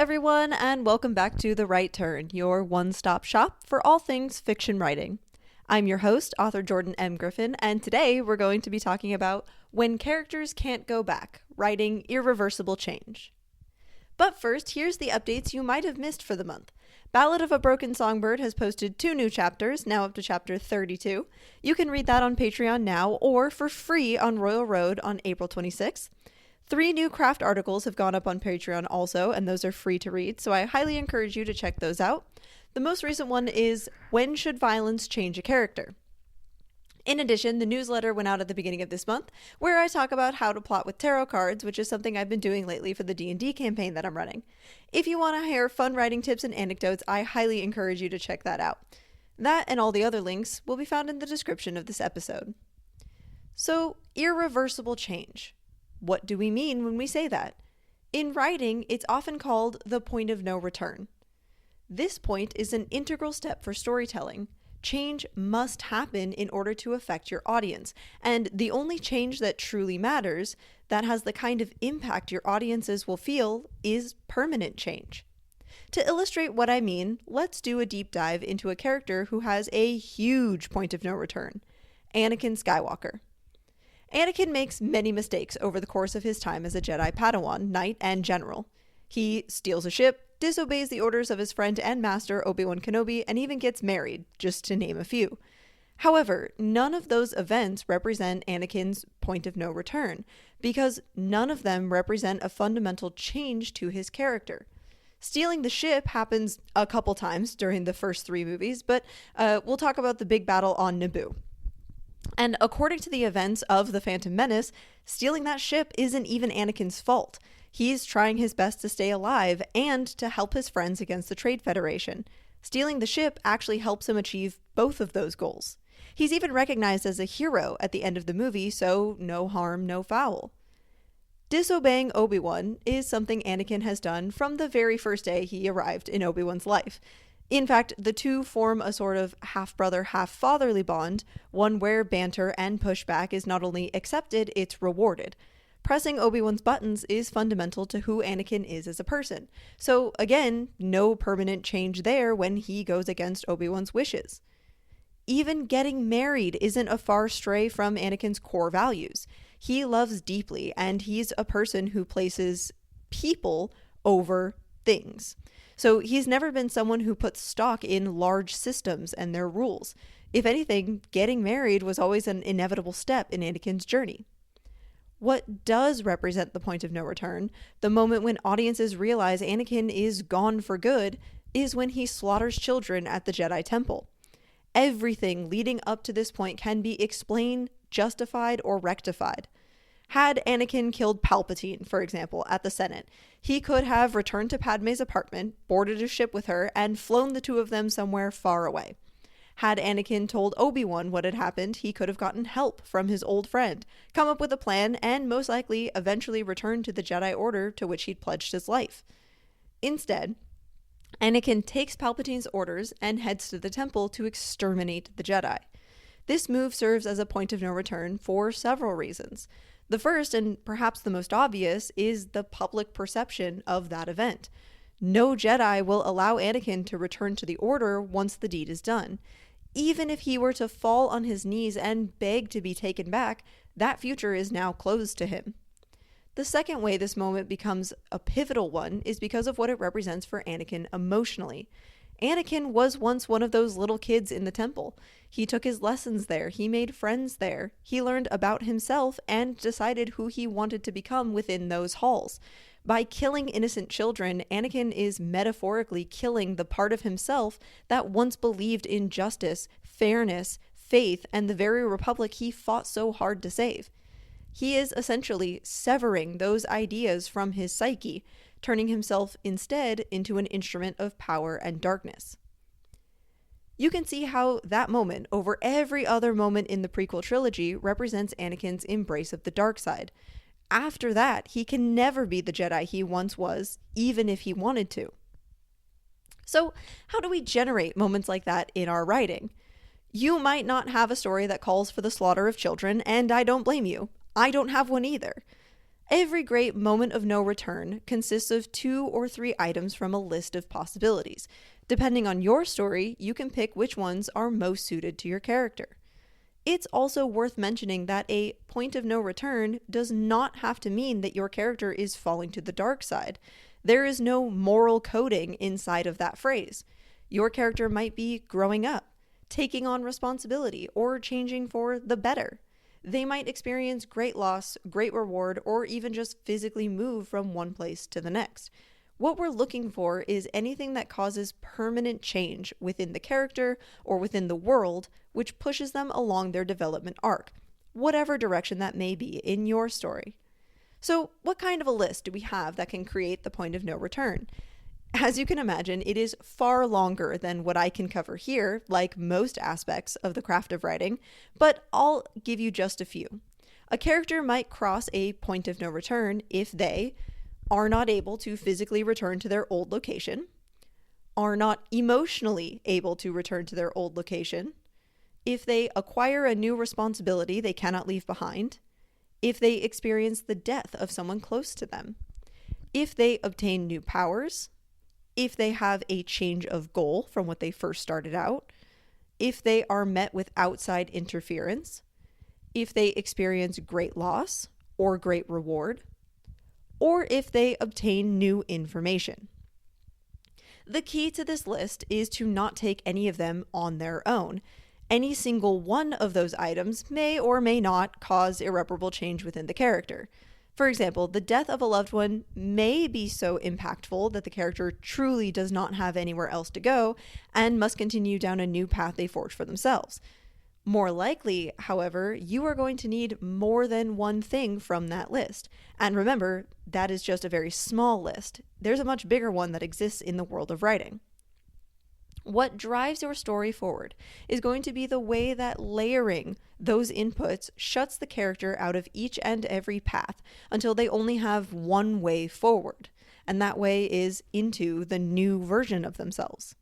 everyone, and welcome back to The Right Turn, your one-stop shop for all things fiction writing. I'm your host, author Jordan M. Griffin, and today we're going to be talking about When Characters Can't Go Back, Writing Irreversible Change. But first, here's the updates you might have missed for the month. Ballad of a Broken Songbird has posted 2 new chapters, now up to chapter 32. You can read that on Patreon now, or for free on Royal Road on April 26th. 3 new craft articles have gone up on Patreon also, and those are free to read, so I highly encourage you to check those out. The most recent one is When Should Violence Change a Character? In addition, the newsletter went out at the beginning of this month, where I talk about how to plot with tarot cards, which is something I've been doing lately for the D&D campaign that I'm running. If you want to hear fun writing tips and anecdotes, I highly encourage you to check that out. That and all the other links will be found in the description of this episode. So, irreversible change. What do we mean when we say that? In writing, it's often called the point of no return. This point is an integral step for storytelling. Change must happen in order to affect your audience, and the only change that truly matters, that has the kind of impact your audiences will feel, is permanent change. To illustrate what I mean, let's do a deep dive into a character who has a huge point of no return, Anakin Skywalker. Anakin makes many mistakes over the course of his time as a Jedi Padawan, Knight, and General. He steals a ship, disobeys the orders of his friend and master Obi-Wan Kenobi, and even gets married, just to name a few. However, none of those events represent Anakin's point of no return, because none of them represent a fundamental change to his character. Stealing the ship happens a couple times during the first 3 movies, but we'll talk about the big battle on Naboo. And according to the events of The Phantom Menace, stealing that ship isn't even Anakin's fault. He's trying his best to stay alive and to help his friends against the Trade Federation. Stealing the ship actually helps him achieve both of those goals. He's even recognized as a hero at the end of the movie, so no harm, no foul. Disobeying Obi-Wan is something Anakin has done from the very first day he arrived in Obi-Wan's life. In fact, the two form a sort of half-brother, half-fatherly bond, one where banter and pushback is not only accepted, it's rewarded. Pressing Obi-Wan's buttons is fundamental to who Anakin is as a person. So again, no permanent change there when he goes against Obi-Wan's wishes. Even getting married isn't a far stray from Anakin's core values. He loves deeply, and he's a person who places people over things. So he's never been someone who puts stock in large systems and their rules. If anything, getting married was always an inevitable step in Anakin's journey. What does represent the point of no return, the moment when audiences realize Anakin is gone for good, is when he slaughters children at the Jedi Temple. Everything leading up to this point can be explained, justified, or rectified. Had Anakin killed Palpatine, for example, at the Senate, he could have returned to Padme's apartment, boarded a ship with her, and flown the two of them somewhere far away. Had Anakin told Obi-Wan what had happened, he could have gotten help from his old friend, come up with a plan, and most likely eventually returned to the Jedi Order to which he'd pledged his life. Instead, Anakin takes Palpatine's orders and heads to the temple to exterminate the Jedi. This move serves as a point of no return for several reasons. The first, and perhaps the most obvious, is the public perception of that event. No Jedi will allow Anakin to return to the Order once the deed is done. Even if he were to fall on his knees and beg to be taken back, that future is now closed to him. The second way this moment becomes a pivotal one is because of what it represents for Anakin emotionally. Anakin was once one of those little kids in the temple. He took his lessons there, he made friends there, he learned about himself and decided who he wanted to become within those halls. By killing innocent children, Anakin is metaphorically killing the part of himself that once believed in justice, fairness, faith, and the very republic he fought so hard to save. He is essentially severing those ideas from his psyche, turning himself instead into an instrument of power and darkness. You can see how that moment, over every other moment in the prequel trilogy, represents Anakin's embrace of the dark side. After that, he can never be the Jedi he once was, even if he wanted to. So, how do we generate moments like that in our writing? You might not have a story that calls for the slaughter of children, and I don't blame you. I don't have one either. Every great moment of no return consists of 2 or 3 items from a list of possibilities. Depending on your story, you can pick which ones are most suited to your character. It's also worth mentioning that a point of no return does not have to mean that your character is falling to the dark side. There is no moral coding inside of that phrase. Your character might be growing up, taking on responsibility, or changing for the better. They might experience great loss, great reward, or even just physically move from one place to the next. What we're looking for is anything that causes permanent change within the character or within the world, which pushes them along their development arc, whatever direction that may be in your story. So, what kind of a list do we have that can create the point of no return? As you can imagine, it is far longer than what I can cover here, like most aspects of the craft of writing, but I'll give you just a few. A character might cross a point of no return if they are not able to physically return to their old location, are not emotionally able to return to their old location, if they acquire a new responsibility they cannot leave behind, if they experience the death of someone close to them, if they obtain new powers, if they have a change of goal from what they first started out, if they are met with outside interference, if they experience great loss or great reward, or if they obtain new information. The key to this list is to not take any of them on their own. Any single one of those items may or may not cause irreparable change within the character. For example, the death of a loved one may be so impactful that the character truly does not have anywhere else to go and must continue down a new path they forge for themselves. More likely, however, you are going to need more than one thing from that list. And remember, that is just a very small list. There's a much bigger one that exists in the world of writing. What drives your story forward is going to be the way that layering those inputs shuts the character out of each and every path until they only have one way forward, and that way is into the new version of themselves.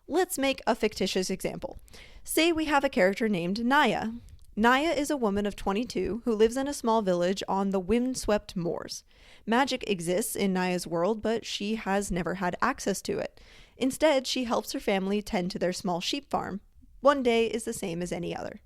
Let's make a fictitious example. Say we have a character named Naya. Naya is a woman of 22 who lives in a small village on the windswept moors. Magic exists in Naya's world, but she has never had access to it. Instead, she helps her family tend to their small sheep farm. One day is the same as any other.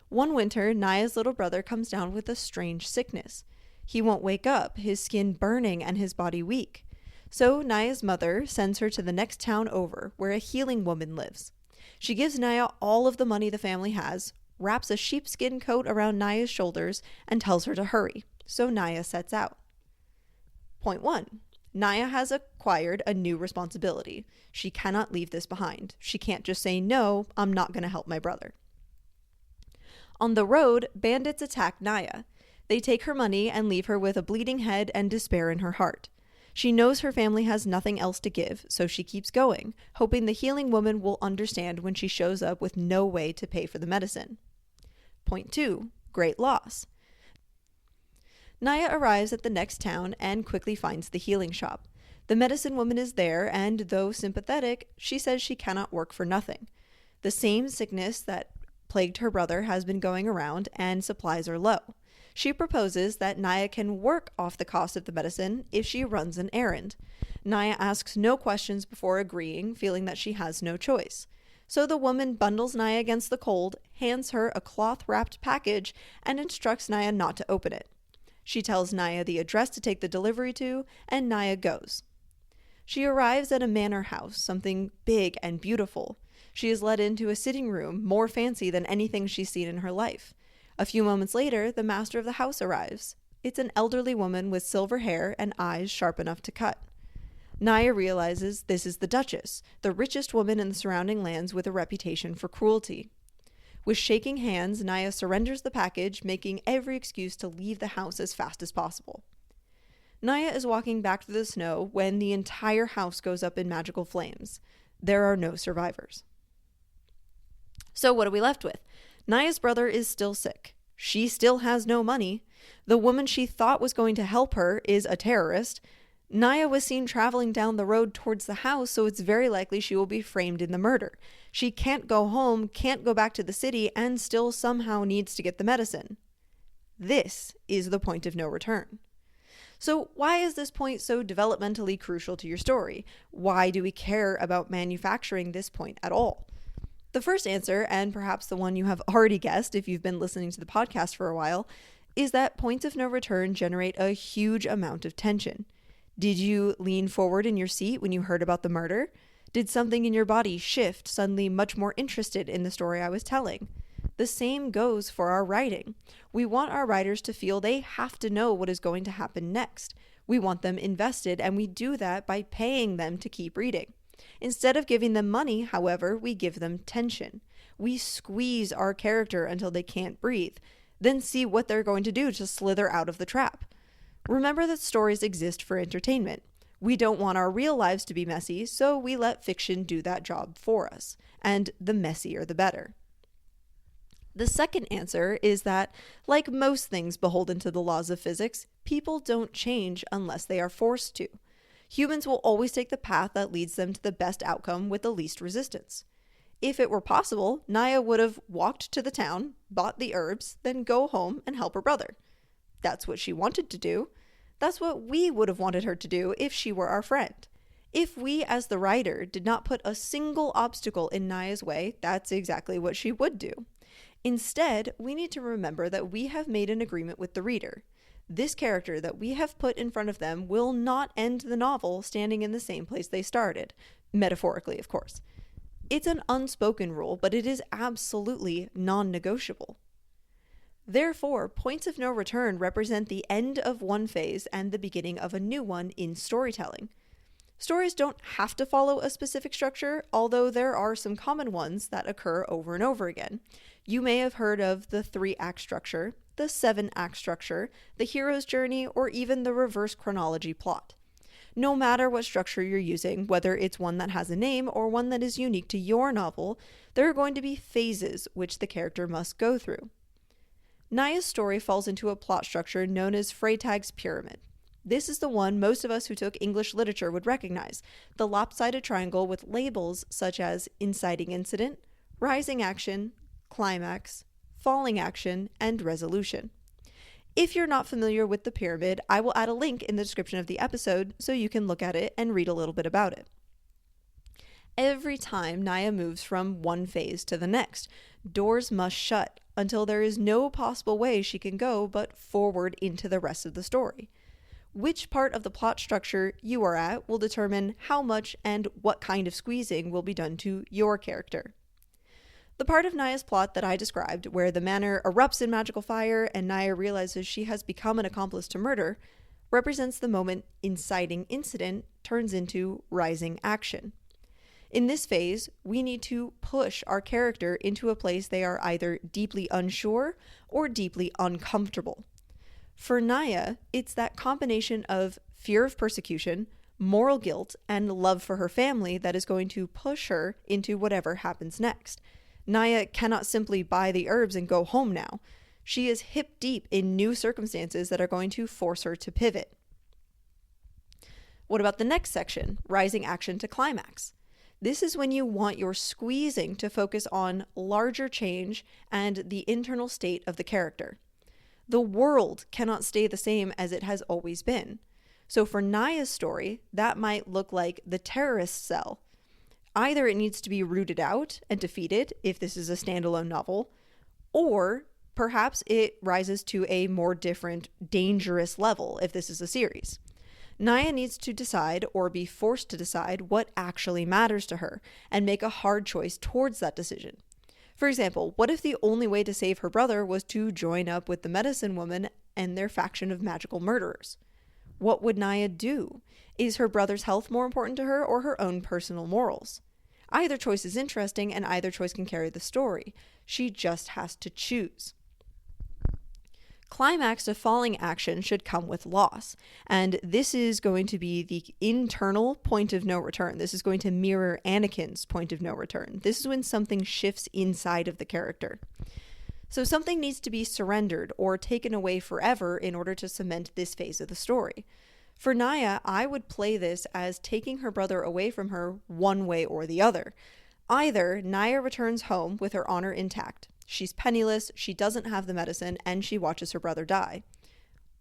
One winter, Naya's little brother comes down with a strange sickness. He won't wake up, his skin burning and his body weak. So Naya's mother sends her to the next town over, where a healing woman lives. She gives Naya all of the money the family has, wraps a sheepskin coat around Naya's shoulders, and tells her to hurry. So Naya sets out. Point 1. Naya has acquired a new responsibility. She cannot leave this behind. She can't just say, "No, I'm not going to help my brother." On the road, bandits attack Naya. They take her money and leave her with a bleeding head and despair in her heart. She knows her family has nothing else to give, so she keeps going, hoping the healing woman will understand when she shows up with no way to pay for the medicine. Point 2. Great loss. Naya arrives at the next town and quickly finds the healing shop. The medicine woman is there, and though sympathetic, she says she cannot work for nothing. The same sickness that plagued her brother has been going around, and supplies are low. She proposes that Naya can work off the cost of the medicine if she runs an errand. Naya asks no questions before agreeing, feeling that she has no choice. So the woman bundles Naya against the cold, hands her a cloth-wrapped package, and instructs Naya not to open it. She tells Naya the address to take the delivery to, and Naya goes. She arrives at a manor house, something big and beautiful. She is led into a sitting room, more fancy than anything she's seen in her life. A few moments later, the master of the house arrives. It's an elderly woman with silver hair and eyes sharp enough to cut. Naya realizes this is the Duchess, the richest woman in the surrounding lands with a reputation for cruelty. With shaking hands, Naya surrenders the package, making every excuse to leave the house as fast as possible. Naya is walking back through the snow when the entire house goes up in magical flames. There are no survivors. So what are we left with? Naya's brother is still sick. She still has no money. The woman she thought was going to help her is a terrorist. Naya was seen traveling down the road towards the house, so it's very likely she will be framed in the murder. She can't go home, can't go back to the city, and still somehow needs to get the medicine. This is the point of no return. So why is this point so developmentally crucial to your story? Why do we care about manufacturing this point at all? The first answer, and perhaps the one you have already guessed if you've been listening to the podcast for a while, is that points of no return generate a huge amount of tension. Did you lean forward in your seat when you heard about the murder? Did something in your body shift, suddenly much more interested in the story I was telling? The same goes for our writing. We want our writers to feel they have to know what is going to happen next. We want them invested, and we do that by paying them to keep reading. Instead of giving them money, however, we give them tension. We squeeze our character until they can't breathe, then see what they're going to do to slither out of the trap. Remember that stories exist for entertainment. We don't want our real lives to be messy, so we let fiction do that job for us. And the messier the better. The second answer is that, like most things beholden to the laws of physics, people don't change unless they are forced to. Humans will always take the path that leads them to the best outcome with the least resistance. If it were possible, Naya would have walked to the town, bought the herbs, then go home and help her brother. That's what she wanted to do. That's what we would have wanted her to do if she were our friend. If we, as the writer, did not put a single obstacle in Naya's way, that's exactly what she would do. Instead, we need to remember that we have made an agreement with the reader. This character that we have put in front of them will not end the novel standing in the same place they started. Metaphorically, of course. It's an unspoken rule, but it is absolutely non-negotiable. Therefore, points of no return represent the end of one phase and the beginning of a new one in storytelling. Stories don't have to follow a specific structure, although there are some common ones that occur over and over again. You may have heard of the 3-act structure, the 7-act structure, the hero's journey, or even the reverse chronology plot. No matter what structure you're using, whether it's one that has a name or one that is unique to your novel, there are going to be phases which the character must go through. Naya's story falls into a plot structure known as Freytag's pyramid. This is the one most of us who took English literature would recognize, the lopsided triangle with labels such as inciting incident, rising action, climax, falling action, and resolution. If you're not familiar with the pyramid, I will add a link in the description of the episode so you can look at it and read a little bit about it. Every time Naya moves from one phase to the next, doors must shut until there is no possible way she can go but forward into the rest of the story. Which part of the plot structure you are at will determine how much and what kind of squeezing will be done to your character. The part of Naya's plot that I described, where the manor erupts in magical fire and Naya realizes she has become an accomplice to murder, represents the moment inciting incident turns into rising action. In this phase, we need to push our character into a place they are either deeply unsure or deeply uncomfortable. For Naya, it's that combination of fear of persecution, moral guilt, and love for her family that is going to push her into whatever happens next. Naya cannot simply buy the herbs and go home now. She is hip deep in new circumstances that are going to force her to pivot. What about the next section, rising action to climax? This is when you want your squeezing to focus on larger change and the internal state of the character. The world cannot stay the same as it has always been. So for Naya's story, that might look like the terrorist cell. Either it needs to be rooted out and defeated, if this is a standalone novel, or perhaps it rises to a more different, dangerous level, if this is a series. Naya needs to decide, or be forced to decide, what actually matters to her, and make a hard choice towards that decision. For example, what if the only way to save her brother was to join up with the medicine woman and their faction of magical murderers? What would Naya do? Is her brother's health more important to her, or her own personal morals? Either choice is interesting, and either choice can carry the story. She just has to choose. Climax to falling action should come with loss, and this is going to be the internal point of no return. This is going to mirror Anakin's point of no return. This is when something shifts inside of the character. So something needs to be surrendered or taken away forever in order to cement this phase of the story. For Naya, I would play this as taking her brother away from her one way or the other. Either Naya returns home with her honor intact. She's penniless, she doesn't have the medicine, and she watches her brother die.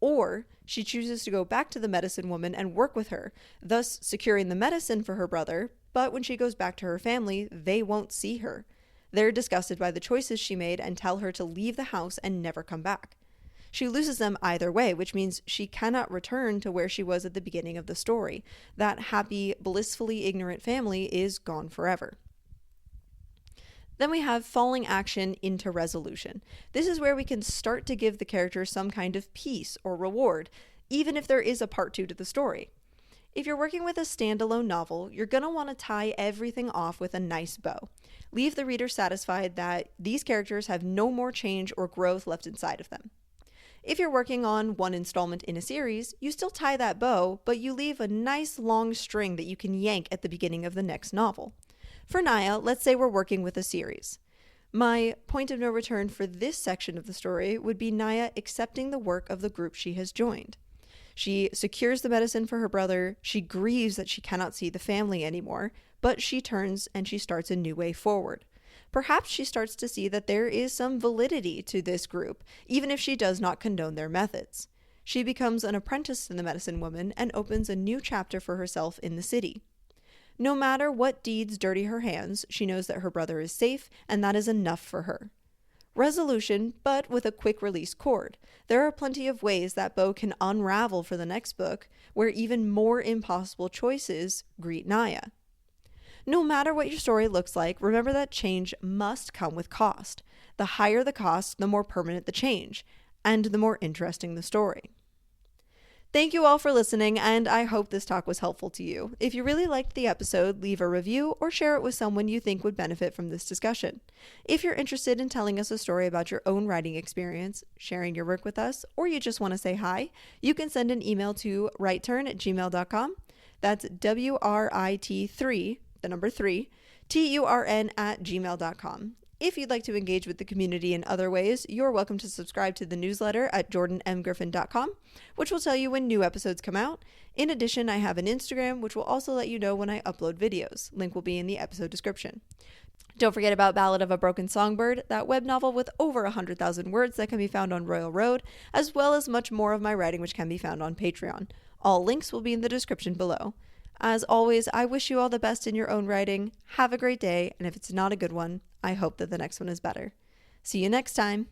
Or she chooses to go back to the medicine woman and work with her, thus securing the medicine for her brother, but when she goes back to her family, they won't see her. They're disgusted by the choices she made and tell her to leave the house and never come back. She loses them either way, which means she cannot return to where she was at the beginning of the story. That happy, blissfully ignorant family is gone forever. Then we have falling action into resolution. This is where we can start to give the character some kind of peace or reward, even if there is a part 2 to the story. If you're working with a standalone novel, you're going to want to tie everything off with a nice bow. Leave the reader satisfied that these characters have no more change or growth left inside of them. If you're working on one installment in a series, you still tie that bow, but you leave a nice long string that you can yank at the beginning of the next novel. For Naya, let's say we're working with a series. My point of no return for this section of the story would be Naya accepting the work of the group she has joined. She secures the medicine for her brother, she grieves that she cannot see the family anymore, but she turns and she starts a new way forward. Perhaps she starts to see that there is some validity to this group, even if she does not condone their methods. She becomes an apprentice to the medicine woman and opens a new chapter for herself in the city. No matter what deeds dirty her hands, she knows that her brother is safe, and that is enough for her. Resolution, but with a quick release cord. There are plenty of ways that bow can unravel for the next book, where even more impossible choices greet Naya. No matter what your story looks like, remember that change must come with cost. The higher the cost, the more permanent the change, and the more interesting the story. Thank you all for listening, and I hope this talk was helpful to you. If you really liked the episode, leave a review or share it with someone you think would benefit from this discussion. If you're interested in telling us a story about your own writing experience, sharing your work with us, or you just want to say hi, you can send an email to writeturn@gmail.com. That's WRIT3, the number 3, TURN@gmail.com. If you'd like to engage with the community in other ways, you're welcome to subscribe to the newsletter at jordanmgriffin.com, which will tell you when new episodes come out. In addition, I have an Instagram, which will also let you know when I upload videos. Link will be in the episode description. Don't forget about Ballad of a Broken Songbird, that web novel with over 100,000 words that can be found on Royal Road, as well as much more of my writing which can be found on Patreon. All links will be in the description below. As always, I wish you all the best in your own writing. Have a great day, and if it's not a good one, I hope that the next one is better. See you next time.